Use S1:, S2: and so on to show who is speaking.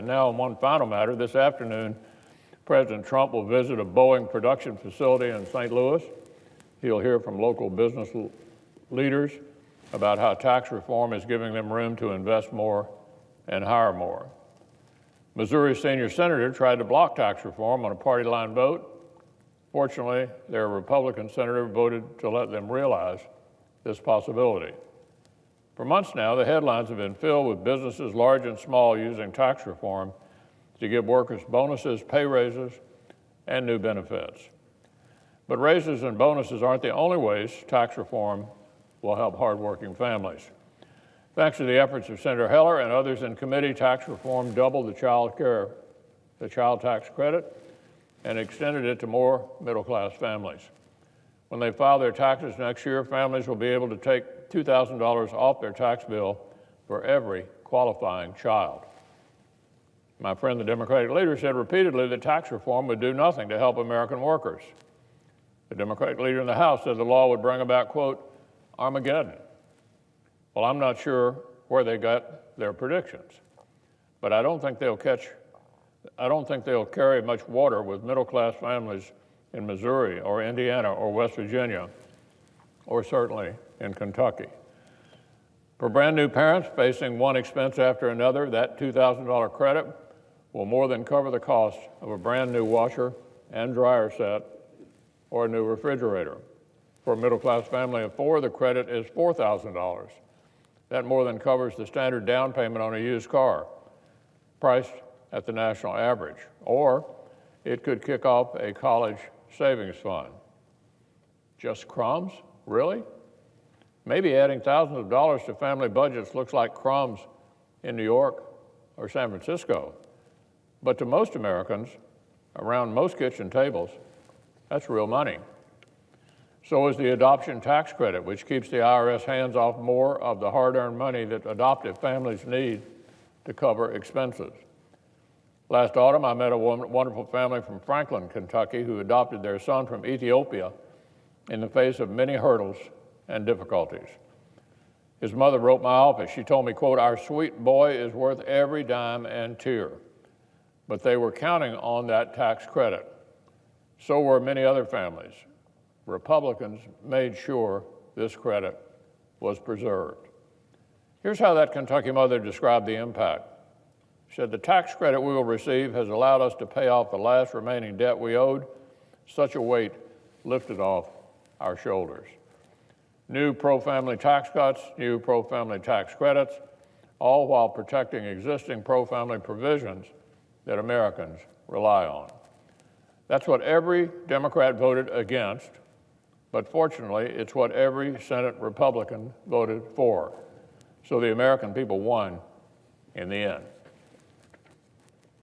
S1: And now on one final matter, this afternoon, President Trump will visit a Boeing production facility in St. Louis. He'll hear from local business leaders about how tax reform is giving them room to invest more and hire more. Missouri's senior senator tried to block tax reform on a party line vote. Fortunately, their Republican senator voted to let them realize this possibility. For months now, the headlines have been filled with businesses large and small using tax reform to give workers bonuses, pay raises, and new benefits. But raises and bonuses aren't the only ways tax reform will help hardworking families. Thanks to the efforts of Senator Heller and others in committee, tax reform doubled the child tax credit, and extended it to more middle-class families. When they file their taxes next year, families will be able to take $2,000 off their tax bill for every qualifying child. My friend, the Democratic leader, said repeatedly that tax reform would do nothing to help American workers. The Democratic leader in the House said the law would bring about, quote, Armageddon. Well, I'm not sure where they got their predictions, but I don't think they'll carry much water with middle-class families in Missouri or Indiana or West Virginia, or certainly in Kentucky. For brand new parents facing one expense after another, that $2,000 credit will more than cover the cost of a brand new washer and dryer set or a new refrigerator. For a middle-class family of four, the credit is $4,000. That more than covers the standard down payment on a used car, priced at the national average, or it could kick off a college savings fund. Just crumbs? Really? Maybe adding thousands of dollars to family budgets looks like crumbs in New York or San Francisco. But to most Americans, around most kitchen tables, that's real money. So is the adoption tax credit, which keeps the IRS hands off more of the hard-earned money that adoptive families need to cover expenses. Last autumn, I met a wonderful family from Franklin, Kentucky, who adopted their son from Ethiopia in the face of many hurdles and difficulties. His mother wrote my office. She told me, quote, our sweet boy is worth every dime and tear. But they were counting on that tax credit. So were many other families. Republicans made sure this credit was preserved. Here's how that Kentucky mother described the impact. She said, the tax credit we will receive has allowed us to pay off the last remaining debt we owed. Such a weight lifted off our shoulders. New pro-family tax cuts, new pro-family tax credits, all while protecting existing pro-family provisions that Americans rely on. That's what every Democrat voted against, but fortunately, it's what every Senate Republican voted for. So the American people won in the end.